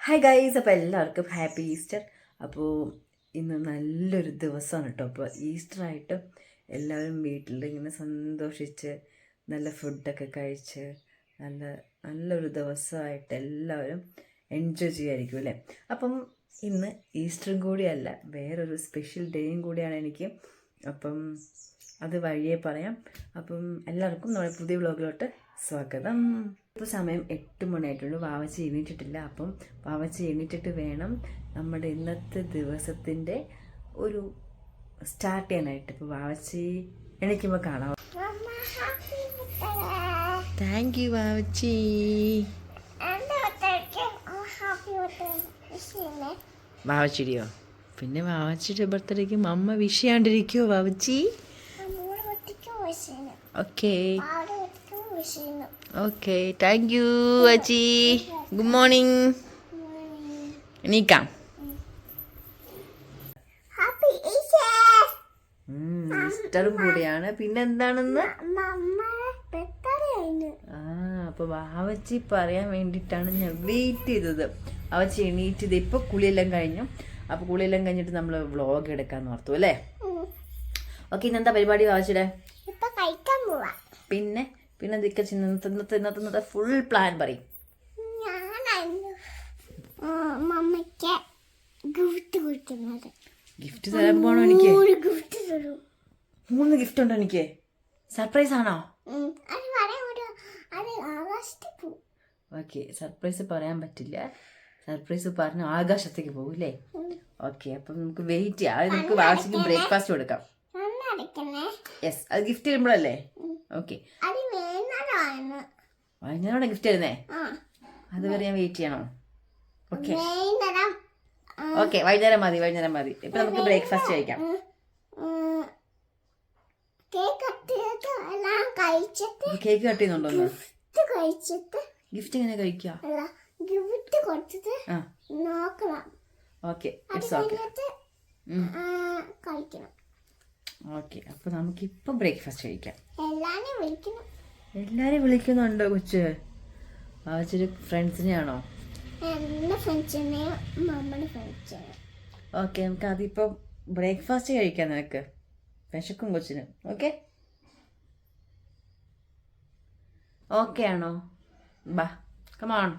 Hi guys, അപ്പോൾ എല്ലാവർക്കും happy Easter. അപ്പോൾ ഇന്ന് നല്ലൊരു ദിവസമാണ് കേട്ടോ. അപ്പോൾ ഈസ്റ്ററായിട്ട് എല്ലാവരും വീട്ടിൽ ഇങ്ങനെ സന്തോഷിച്ച് നല്ല ഫുഡൊക്കെ കഴിച്ച് നല്ലൊരു ദിവസമായിട്ട് എല്ലാവരും എൻജോയ് ചെയ്യുമായിരിക്കും അല്ലേ. അപ്പം ഇന്ന് ഈസ്റ്ററും കൂടിയല്ല, വേറൊരു സ്പെഷ്യൽ ഡേയും കൂടിയാണ് എനിക്ക്. അപ്പം അത് വഴിയേ പറയാം. അപ്പം എല്ലാവർക്കും നമ്മുടെ പുതിയ വ്ലോഗിലോട്ട് സ്വാഗതം. ഇപ്പോൾ സമയം 8 മണിയായിട്ടുള്ളൂ. വാവച്ചി എണീറ്റിട്ടില്ല. അപ്പം വാവച്ചി എണീറ്റിട്ട് വേണം നമ്മുടെ ഇന്നത്തെ ദിവസത്തിൻ്റെ ഒരു സ്റ്റാർട്ട് ചെയ്യാനായിട്ട്. ഇപ്പോൾ വാവച്ചി എണീക്കുമ്പോൾ കാണാം. Thank you Vavachi. വാവച്ചിടിയോ? പിന്നെ വാവച്ചിയുടെ ബർത്ത്ഡേക്ക് അമ്മ വിഷ് ചെയ്യാണ്ടിരിക്കുമോ Vavachi? Okay okay, thank you Achi. Good morning. എണീക്കാം. ഈസ്റ്ററും കൂടിയാണ്. പിന്നെന്താണെന്ന് അപ്പൊ വാവച്ചി പറയാൻ വേണ്ടിയിട്ടാണ് ഞാൻ വെയിറ്റ് ചെയ്തത്. വാവച്ചി എണീറ്റത് ഇപ്പൊ കുളിയെല്ലാം കഴിഞ്ഞു. അപ്പൊ കുളിയെല്ലാം കഴിഞ്ഞിട്ട് നമ്മൾ വ്ളോഗ് എടുക്കാന്ന് ഓർത്തു അല്ലേ. ഓക്കെ, ഇന്നെന്താ പരിപാടി വാവച്ചിയുടെ? പിന്നെ പിന്നെ ഇന്നത്തെ ഫുൾ പ്ലാൻ പറയും. ഗിഫ്റ്റ് തരാൻ പോണോ? എനിക്ക് 3 ഗിഫ്റ്റ് ഉണ്ടോ? എനിക്ക് സർപ്രൈസ് ആണോ? ഓക്കെ, സർപ്രൈസ് പറയാൻ പറ്റില്ല. സർപ്രൈസ് പറഞ്ഞ ആകാശത്തേക്ക് പോകൂല്ലേ. ഓക്കെ, അപ്പം നമുക്ക് വെയിറ്റ് ചെയ്യാം. അത് നമുക്ക് വാവച്ചിക്ക് ബ്രേക്ക്ഫാസ്റ്റ് കൊടുക്കാം. യെസ്, അത് ഗിഫ്റ്റ് തരുമ്പോഴല്ലേ. ഓക്കെ, വൈകുന്നേരം ഗിഫ്റ്റ് തരുന്നേ. അതുവരെ ഞാൻ വെയിറ്റ് ചെയ്യണോ? ഓക്കെ ഓക്കെ, വൈകുന്നേരം മതി. ഇപ്പൊ നമുക്ക് ബ്രേക്ക്ഫാസ്റ്റ് കഴിക്കാം. കേക്ക് കട്ട് ചെയ്യുന്നുണ്ടോ? ഗിഫ്റ്റ് എങ്ങനെ കഴിക്കാം? Okay, it's okay. ഓക്കെ, അപ്പൊ നമുക്കിപ്പൊ ബ്രേക്ക്ഫാസ്റ്റ് കഴിക്കാം. എല്ലാരും വിളിക്കുന്നുണ്ടോ കൊച്ച്? വാവച്ചിയുടെ ഫ്രണ്ട്സിനെയാണോ? ഓക്കെ, നമുക്ക് അതിപ്പോ ബ്രേക്ക്ഫാസ്റ്റ് കഴിക്കാം. നിനക്ക് വിശക്കും കൊച്ചിന്. ഓക്കെ ഓക്കെ ആണോ? ബാ, കമോൺ.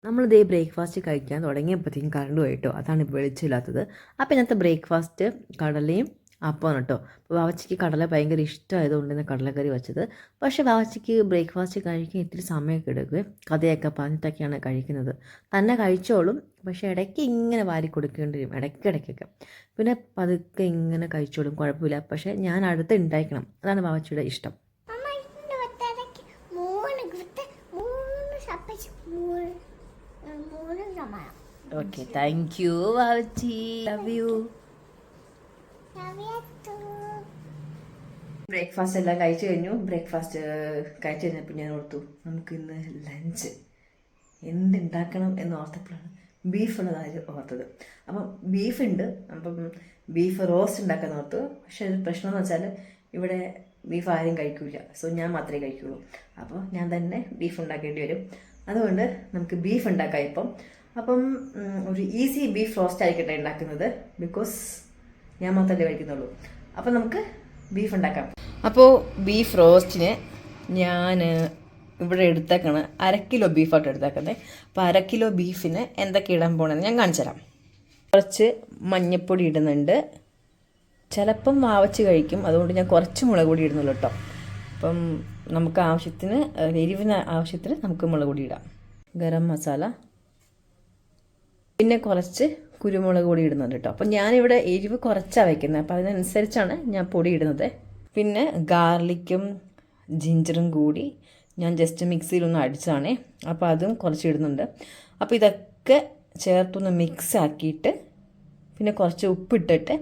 നമ്മളിതേ ബ്രേക്ക്ഫാസ്റ്റ് കഴിക്കാൻ തുടങ്ങിയപ്പോഴത്തേക്കും കറണ്ട് പോയിട്ടോ. അതാണ് വെളിച്ചില്ലാത്തത്. അപ്പം ഇന്നത്തെ ബ്രേക്ക്ഫാസ്റ്റ് കടലയും അപ്പം കേട്ടോ. അപ്പോൾ വാവച്ചിക്ക് കടല ഭയങ്കര ഇഷ്ടമായതുകൊണ്ട് തന്നെ കടലക്കറി വെച്ചത്. പക്ഷേ വാവച്ചിക്ക് ബ്രേക്ക്ഫാസ്റ്റ് കഴിക്കാൻ ഇത്തിരി സമയമൊക്കെ എടുക്കുക. കഥയൊക്കെ പറഞ്ഞിട്ടൊക്കെയാണ് കഴിക്കുന്നത്. തന്നെ കഴിച്ചോളും, പക്ഷേ ഇടയ്ക്ക് ഇങ്ങനെ വാരി കൊടുക്കേണ്ടി വരും, ഇടയ്ക്കിടയ്ക്കൊക്കെ. പിന്നെ പതുക്കെ ഇങ്ങനെ കഴിച്ചോളും, കുഴപ്പമില്ല. പക്ഷേ ഞാൻ അടുത്ത് ഉണ്ടാക്കണം. അതാണ് വാവച്ചിയുടെ ഇഷ്ടം. Okay, thank you Vavachi. Love you. Breakfast എല്ലാം കഴിച്ചു കഴിഞ്ഞു. ബ്രേക്ക്ഫാസ്റ്റ് കഴിച്ചു കഴിഞ്ഞപ്പോൾ ഞാൻ ഓർത്തു നമുക്ക് ഇന്ന് ലഞ്ച് എന്തുണ്ടാക്കണം എന്ന് ഓർത്തപ്പോഴാണ് ബീഫുള്ളതായി ഓർത്തത്. അപ്പം ബീഫുണ്ട്. അപ്പം ബീഫ് റോസ്റ്റ് ഉണ്ടാക്കാൻ ഓർത്തു. പക്ഷെ ഒരു പ്രശ്നം എന്ന് വെച്ചാൽ ഇവിടെ ബീഫ് ആരും കഴിക്കില്ല. സോ ഞാൻ മാത്രമേ കഴിക്കുള്ളൂ. അപ്പോൾ ഞാൻ തന്നെ ബീഫ് ഉണ്ടാക്കേണ്ടി വരും. അതുകൊണ്ട് നമുക്ക് ബീഫ് ഉണ്ടാക്കാം ഇപ്പം. അപ്പം ഒരു ഈസി ബീഫ് റോസ്റ്റ് ആയിക്കട്ടെ ഉണ്ടാക്കുന്നത്. ബിക്കോസ് ഞാൻ മാത്രമല്ലേ കഴിക്കുന്നുള്ളൂ. അപ്പം നമുക്ക് ബീഫ് ഉണ്ടാക്കാം. അപ്പോൾ ബീഫ് റോസ്റ്റിന് ഞാൻ ഇവിടെ എടുത്തേക്കാണ് 1/2 കിലോ ബീഫായിട്ട് എടുത്തേക്കുന്നത്. അപ്പോൾ 1/2 കിലോ ബീഫിന് എന്തൊക്കെ ഇടാൻ പോകണമെന്ന് ഞാൻ കാണിച്ചു തരാം. കുറച്ച് മഞ്ഞൾപ്പൊടി ഇടുന്നുണ്ട്. ചിലപ്പം വാവച്ച് കഴിക്കും, അതുകൊണ്ട് ഞാൻ കുറച്ച് മുളക് പൊടി ഇടുന്നുള്ളൂ കേട്ടോ. അപ്പം നമുക്ക് ആവശ്യത്തിന്, എരിവിന് ആവശ്യത്തിന് നമുക്ക് മുളക് പൊടി ഇടാം. ഗരം മസാല, പിന്നെ കുറച്ച് കുരുമുളക് പൊടി ഇടുന്നുണ്ട് കേട്ടോ. അപ്പം ഞാനിവിടെ എരിവ് കുറച്ചാണ് വയ്ക്കുന്നത്. അപ്പോൾ അതിനനുസരിച്ചാണ് ഞാൻ പൊടി ഇടുന്നത്. പിന്നെ ഗാർലിക്കും ജിഞ്ചറും കൂടി ഞാൻ ജസ്റ്റ് മിക്സിയിലൊന്ന് അടിച്ചതാണേ. അപ്പോൾ അതും കുറച്ച് ഇടുന്നുണ്ട്. അപ്പോൾ ഇതൊക്കെ ചേർത്തൊന്ന് മിക്സ് ആക്കിയിട്ട് പിന്നെ കുറച്ച് ഉപ്പിട്ടിട്ട്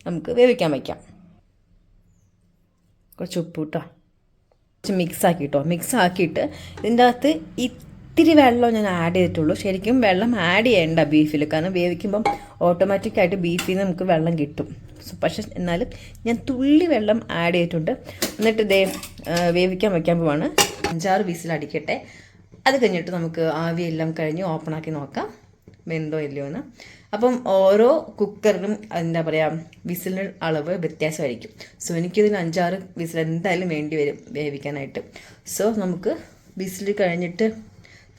നമുക്ക് വേവിക്കാൻ വയ്ക്കാം. കുറച്ച് ഉപ്പ് കേട്ടോ, കുറച്ച് മിക്സ് ആക്കിയിട്ട് ഇതിൻ്റെ അകത്ത് ഇത്തിരി വെള്ളം ഞാൻ ആഡ് ചെയ്തിട്ടുള്ളൂ. ശരിക്കും വെള്ളം ആഡ് ചെയ്യേണ്ട ബീഫിൽ, കാരണം വേവിക്കുമ്പം ഓട്ടോമാറ്റിക്കായിട്ട് ബീഫിൽ നിന്ന് നമുക്ക് വെള്ളം കിട്ടും. പക്ഷെ എന്നാലും ഞാൻ തുള്ളി വെള്ളം ആഡ് ചെയ്തിട്ടുണ്ട്. എന്നിട്ട് ഇതേ വേവിക്കാൻ വയ്ക്കാൻ പോവാണ്. 5-6 വിസിൽ അടിക്കട്ടെ. അത് കഴിഞ്ഞിട്ട് നമുക്ക് ആവിയെല്ലാം കഴിഞ്ഞ് ഓപ്പണാക്കി നോക്കാം. വെന്തോ ഇല്ലയോ എന്ന്. അപ്പം ഓരോ കുക്കറിനും എന്താ പറയുക വിസിലിന് അളവ് വ്യത്യാസമായിരിക്കും. സോ എനിക്കിതിന് 5-6 വിസിൽ എന്തായാലും വേണ്ടി വരും വേവിക്കാനായിട്ട്. സോ നമുക്ക് വിസിൽ കഴിഞ്ഞിട്ട്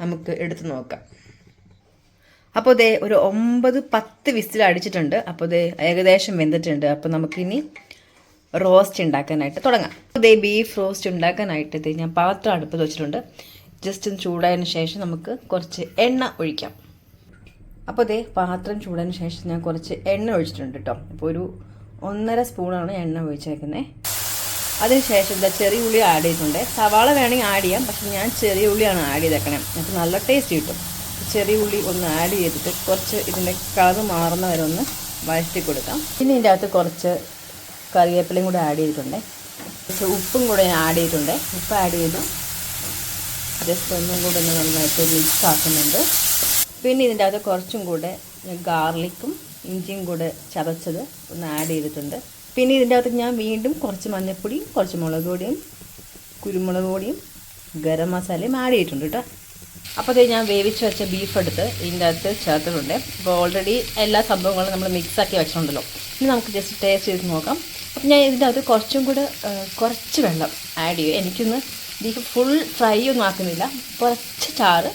നമുക്ക് എടുത്ത് നോക്കാം. അപ്പോൾ ദേ ഒരു 9-10 വിസിൽ അടിച്ചിട്ടുണ്ട്. അപ്പോൾ ദേ ഏകദേശം വെന്തിട്ടുണ്ട്. അപ്പോൾ നമുക്കിനി റോസ്റ്റ് ഉണ്ടാക്കാനായിട്ട് തുടങ്ങാം. ദേ ബീഫ് റോസ്റ്റ് ഉണ്ടാക്കാനായിട്ട് ദേ ഞാൻ പാത്രം അടുപ്പത്ത് വെച്ചിട്ടുണ്ട്. ജസ്റ്റ് ഒന്ന് ചൂടായതിന് ശേഷം നമുക്ക് കുറച്ച് എണ്ണ ഒഴിക്കാം. അപ്പോൾ ദേ പാത്രം ചൂടായതിന് ശേഷം ഞാൻ കുറച്ച് എണ്ണ ഒഴിച്ചിട്ടുണ്ട് കേട്ടോ. അപ്പോൾ ഒരു 1.5 സ്പൂണാണ് എണ്ണ ഒഴിച്ചേക്കുന്നത്. അതിനുശേഷം ഇതാ ചെറിയ ഉള്ളി ആഡ് ചെയ്തിട്ടുണ്ട്. സവാള വേണമെങ്കിൽ ആഡ് ചെയ്യാം, പക്ഷെ ഞാൻ ചെറിയ ഉള്ളിയാണ് ആഡ് ചെയ്തേക്കണേ. നമുക്ക് നല്ല ടേസ്റ്റ് കിട്ടും. ചെറിയ ഉള്ളി ഒന്ന് ആഡ് ചെയ്തിട്ട് കുറച്ച് ഇതിൻ്റെ കളർ മാറുന്ന വരെ ഒന്ന് വഴറ്റി കൊടുക്കാം. പിന്നെ ഇതിൻ്റെ അകത്ത് കുറച്ച് കറിവേപ്പിലയും കൂടെ ആഡ് ചെയ്തിട്ടുണ്ട്. കുറച്ച് ഉപ്പും കൂടെ ഞാൻ ആഡ് ചെയ്തിട്ടുണ്ട്. ഉപ്പ് ആഡ് ചെയ്ത് ജസ്റ്റ് ഒന്നും കൂടെ ഒന്ന് നന്നായിട്ട് മിക്സ് ആക്കുന്നുണ്ട്. പിന്നെ ഇതിൻ്റെ അകത്ത് കുറച്ചും കൂടെ ഗാർലിക്കും ഇഞ്ചിയും കൂടെ ചതച്ചത് ഒന്ന് ആഡ് ചെയ്തിട്ടുണ്ട്. പിന്നെ ഇതിൻ്റെ അകത്ത് ഞാൻ വീണ്ടും കുറച്ച് മഞ്ഞൾപ്പൊടിയും കുറച്ച് മുളക് പൊടിയും കുരുമുളക് പൊടിയും ഗരം മസാലയും ആഡ് ചെയ്തിട്ടുണ്ട് കേട്ടോ. അപ്പോൾ അത് ഞാൻ വേവിച്ച് വെച്ച ബീഫ് എടുത്ത് ഇതിൻ്റെ അകത്ത് ചേർത്തിട്ടുണ്ട്. അപ്പോൾ ഓൾറെഡി എല്ലാ സംഭവങ്ങളും നമ്മൾ മിക്സാക്കി വെച്ചിട്ടുണ്ടല്ലോ. ഇനി നമുക്ക് ജസ്റ്റ് ടേസ്റ്റ് ചെയ്ത് നോക്കാം. അപ്പോൾ ഞാൻ ഇതിൻ്റെ അകത്ത് കുറച്ചും കൂടെ കുറച്ച് വെള്ളം ആഡ് ചെയ്യും. എനിക്കൊന്ന് ബീഫ് ഫുൾ ഫ്രൈ ഒന്നും ആക്കുന്നില്ല, കുറച്ച് ചാറ്,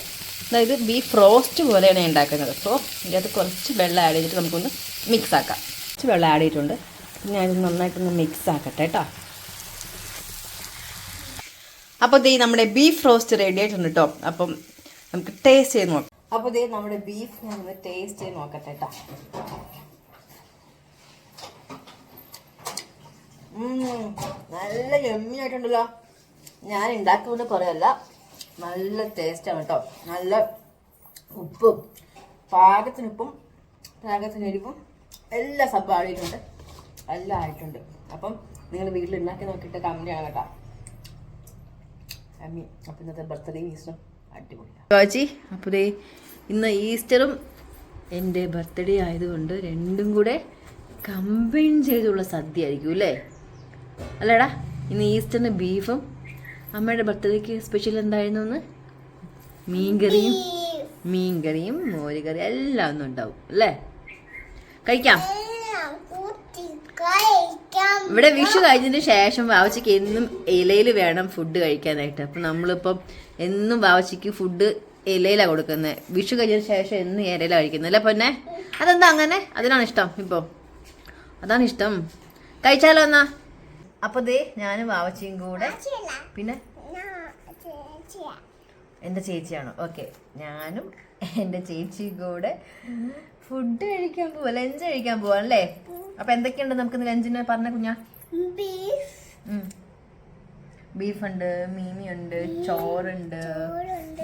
അതായത് ബീഫ് റോസ്റ്റ് പോലെയാണ് ഉണ്ടാക്കുന്നത്. സോ ഇതിൻ്റെ അകത്ത് കുറച്ച് വെള്ളം ആഡ് ചെയ്തിട്ട് നമുക്കൊന്ന് മിക്സ് ആക്കാം. കുറച്ച് വെള്ളം ആഡ് ചെയ്തിട്ടുണ്ട്. ഞാനിത് നന്നായിട്ടൊന്ന് മിക്സ് ആക്കട്ടെ കേട്ടോ. അപ്പോൾ ദേ നമ്മുടെ ബീഫ് റോസ്റ്റ് റെഡി ആയിട്ടുണ്ട് കേട്ടോ. അപ്പം നമുക്ക് ടേസ്റ്റ് ചെയ്ത് നോക്കാം. അപ്പോൾ ദേ നമ്മുടെ ബീഫ് ഞാനൊന്ന് ടേസ്റ്റ് ചെയ്ത് നോക്കട്ടെ കേട്ടോ. നല്ല യമ്മി ആയിട്ടുണ്ടല്ലോ. ഞാൻ ഉണ്ടാക്കുന്നത് കുറയല്ല, നല്ല ടേസ്റ്റാണ് കേട്ടോ. നല്ല ഉപ്പും പാകത്തിനുപ്പും പാകത്തിന് എരിവും എല്ലാ സംഭവം ആടിയിട്ടുണ്ട്, എല്ലാം ആയിട്ടുണ്ട്. അപ്പം നിങ്ങൾ വീട്ടിൽ ഉണ്ടാക്കി നോക്കിയിട്ട് കമന്റ് ചെയ്യണം കേട്ടോ. അമ്മി അപ്പം ഇന്നത്തെ ബർത്ത്ഡേ ഈസ്റ്ററും അടിപൊളി. അപ്പോൾ ദേ ഇന്ന് ഈസ്റ്ററും എൻ്റെ ബർത്ത്ഡേ ആയതുകൊണ്ട് രണ്ടും കൂടെ കമ്പൈൻ ചെയ്തുള്ള സദ്യ ആയിരിക്കും അല്ലേ? അല്ലേടാ, ഇന്ന് ഈസ്റ്ററിന് ബീഫും അമ്മയുടെ ബർത്ത്ഡേക്ക് സ്പെഷ്യൽ എന്തായിരുന്നു എന്ന് മീൻകറിയും മോരുകറി എല്ലാം ഒന്നും ഉണ്ടാവും അല്ലേ? കഴിക്കാം. ഇവിടെ വിഷു കഴിഞ്ഞതിന് ശേഷം വാവച്ചിക്ക് എന്നും ഇലയിൽ വേണം ഫുഡ് കഴിക്കാനായിട്ട്. അപ്പം നമ്മളിപ്പം എന്നും വാവച്ചിക്ക് ഫുഡ് ഇലയിലാണ് കൊടുക്കുന്നത്. വിഷു കഴിഞ്ഞതിന് ശേഷം എന്നും ഇലയിലാണ് കഴിക്കുന്നത് അല്ലേ പൊന്നെ? അതെന്താ അങ്ങനെ? അതിനാണ് ഇഷ്ടം. ഇപ്പോൾ അതാണ് ഇഷ്ടം. കഴിച്ചാലോ എന്നാ? അപ്പോൾ ദേ ഞാനും വാവച്ചിയും കൂടെ, പിന്നെ എൻ്റെ ചേച്ചിയാണോ? ഓക്കെ, ഞാനും എൻ്റെ ചേച്ചിയും കൂടെ ഫുഡ് കഴിക്കാൻ പോവാ, ലഞ്ച് കഴിക്കാൻ പോവാ അല്ലേ? അപ്പൊ എന്തൊക്കെയുണ്ട് നമുക്ക് ലഞ്ചിന് പറഞ്ഞ കുഞ്ഞാ? ബീഫുണ്ട്, മീമിയുണ്ട്, ചോറുണ്ട്,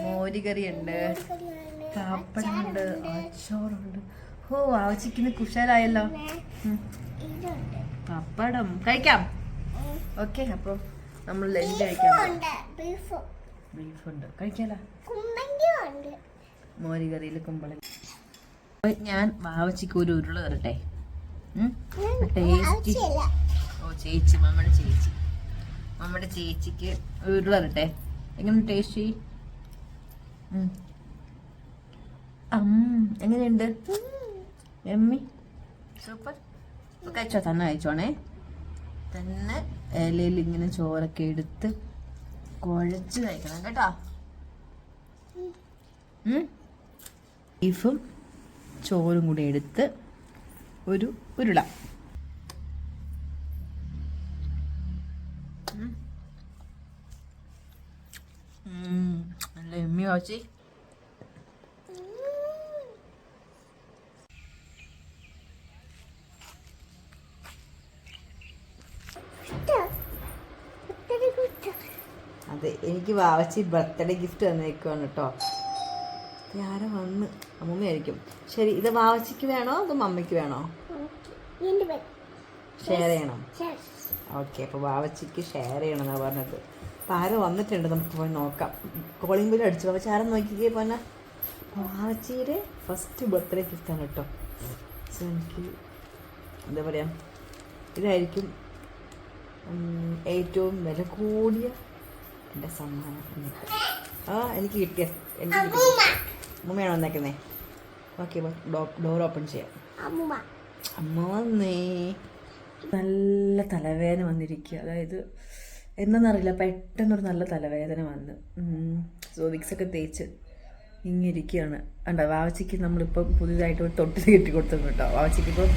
മോരുകറി ഉണ്ട്, പാപ്പടമുണ്ട്, അച്ചാറുണ്ട്. ഓ ആവശ്യിക്കുന്ന കുശലായല്ലോ. പപ്പടം കഴിക്കാം. ഓക്കെ, അപ്പോൾ നമ്മൾ ലഞ്ച് കഴിക്കാം. ബീഫുണ്ട്, കഴിക്കാലോ. മോരുകറിയിൽ കുമ്പളങ്ങ. ഞാൻ വാവച്ചിക്ക് ഒരു ഉരുള തരട്ടെ. ടേസ്റ്റ്. ഓ ചേച്ചി, മമ്മയുടെ ചേച്ചിക്ക് ഉരുള തരട്ടെ. എങ്ങനെ ടേസ്റ്റ്? എങ്ങനെയുണ്ട്? എമ്മി സൂപ്പർ. കഴിച്ചോ, തന്നെ കഴിച്ചോണേ. തന്നെ ഇലയിൽ ഇങ്ങനെ ചോറൊക്കെ എടുത്ത് കുഴച്ച് കഴിക്കണം കേട്ടോ. ബീഫും ചോറും കൂടി എടുത്ത് ഒരു ഉരുള. നല്ല എമ്മി വാച്ചി. അതെ, എനിക്ക് വാവച്ചി ബർത്ത്ഡേ ഗിഫ്റ്റ് തന്നേക്കുവാണ് കേട്ടോ. ആരോ വന്ന്, അമ്മൂമ്മയായിരിക്കും. ശരി, ഇത് വാവച്ചിക്ക് വേണോ അതോ മമ്മിക്ക് വേണോ? ഷെയർ ചെയ്യണം. ഓക്കെ, അപ്പോൾ വാവച്ചിക്ക് ഷെയർ ചെയ്യണമെന്നാണ് പറഞ്ഞത്. അപ്പോൾ ആരോ വന്നിട്ടുണ്ട്, നമുക്ക് പോയി നോക്കാം. കോളിംഗ് ബെൽ അടിച്ചു. വാവച്ചി ആരും നോക്കിക്കേ പോന്നെ. വാവച്ചിയുടെ ഫസ്റ്റ് ബർത്ത്ഡേ ഗിഫ്റ്റാണ് കേട്ടോ. സോ എനിക്ക് എന്താ പറയുക, ഇതായിരിക്കും ഏറ്റവും വില കൂടിയ എൻ്റെ സമ്മാനം. എനിക്ക് കിട്ടിയ, എനിക്ക് ഉമ്മയാണോ വന്നേക്കുന്നേ? ഓക്കെ ഡോർ ഓപ്പൺ ചെയ്യാം. അമ്മ വന്നേ. നല്ല തലവേദന വന്നിരിക്കുക. അതായത് എന്താണെന്നറിയില്ല, പെട്ടെന്നൊരു നല്ല തലവേദന വന്ന് വിക്സൊക്കെ തേച്ച് ഇങ്ങനെ ഇരിക്കുകയാണ്. കണ്ടോ, വാവച്ചിക്ക് നമ്മളിപ്പം പുതിയതായിട്ട് ഒരു തൊട്ടിൽ കെട്ടി കൊടുത്തിട്ടുണ്ട് കേട്ടോ. വാവച്ചിക്ക് ഇപ്പം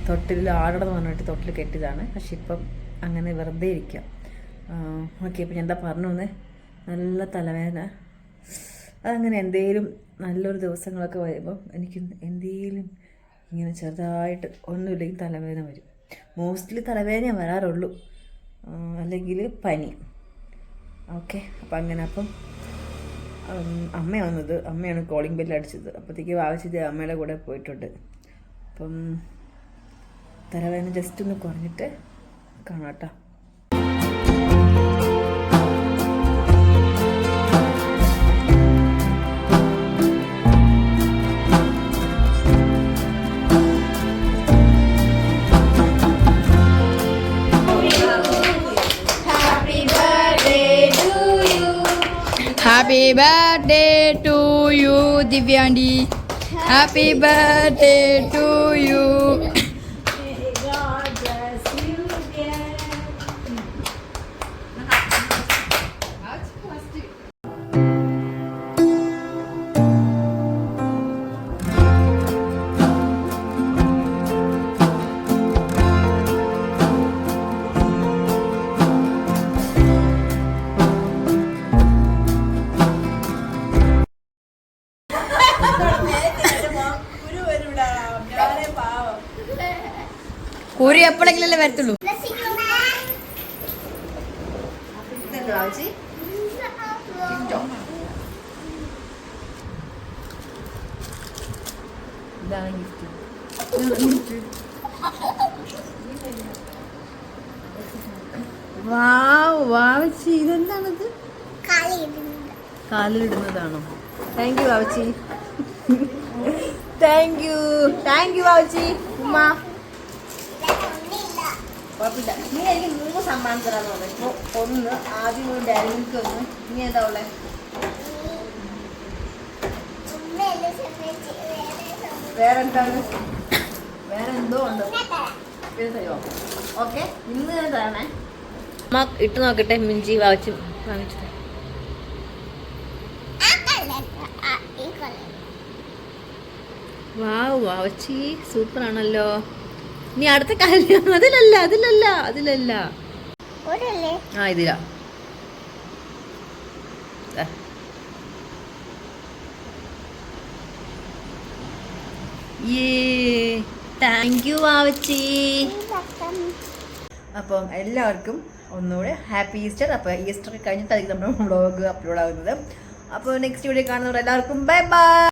തൊട്ടിൽ ആടണം എന്ന് പറഞ്ഞിട്ട് തൊട്ടിൽ കെട്ടിയതാണ്. പക്ഷെ ഇപ്പം അങ്ങനെ വെറുതെ ഇരിക്കാം. ഓക്കെ, ഇപ്പം ഞാൻ എന്താ പറഞ്ഞു വന്നേ, നല്ല തലവേദന. അതങ്ങനെ എന്തേലും നല്ലൊരു ദിവസങ്ങളൊക്കെ വരുമ്പം എനിക്ക് എന്തേലും ഇങ്ങനെ ചെറുതായിട്ട് ഒന്നുമില്ലെങ്കിൽ തലവേദന വരും. മോസ്റ്റ്ലി തലവേദന വരാറുള്ളൂ, അല്ലെങ്കിൽ പനി. ഓക്കെ, അപ്പം അങ്ങനെ. അപ്പം അമ്മ വന്നത്, അമ്മയാണ് കോളിംഗ് ബെല്ല് അടിച്ചത്. അപ്പോഴത്തേക്ക് വാവച്ചത് അമ്മയുടെ കൂടെ പോയിട്ടുണ്ട്. അപ്പം തലവേദന ജസ്റ്റ് ഒന്ന് കുറഞ്ഞിട്ട് കാണാം കേട്ടോ. Happy birthday to you, Divyandi. Happy birthday to you. God bless you, dear. കുരി എപ്പോഴെങ്കിലല്ലേ വരത്തുള്ളൂ. ഇതാണ് ഗിഫ്റ്റ്. വാവച്ചി, ഇതെന്താണത്? കാലിലിടുന്നതാണോ? Thank you Vavachi. Thank you Vavachi. ഉമ്മ കുഴപ്പമില്ല. നീ എനിക്ക് 3 സമ്മാനം തരാന്ന് പറഞ്ഞു. ഇപ്പോൾ 1 ആദ്യം ഒരു ഡയറി മിൽക്ക് ഒന്ന്. ഇനി എന്താ ഉള്ളത്? വേറെ എന്താണ്? വേറെ എന്തോ ഉണ്ട്. തരുമോ? ഓക്കെ, ഇന്ന് ഞാൻ തരണേ. അമ്മ ഇട്ട് നോക്കട്ടെ. മിഞ്ചി വാവച്ച് വാങ്ങിച്ചത്. വാവച്ചി സൂപ്പറാണല്ലോ. നീ അടുത്ത കല്യാണം അതിലല്ല. ആ, ഇതിലാ. Thank you Vavachi. അപ്പം എല്ലാവർക്കും ഒന്നുകൂടെ ഹാപ്പി ഈസ്റ്റർ. അപ്പോൾ ഈസ്റ്റർ കഴിഞ്ഞിട്ടായിരിക്കും നമ്മുടെ വ്ളോഗ് അപ്ലോഡ് ആകുന്നത്. അപ്പോൾ നെക്സ്റ്റ് വീഡിയോ കാണുന്നവർ എല്ലാവർക്കും ബൈ ബൈ.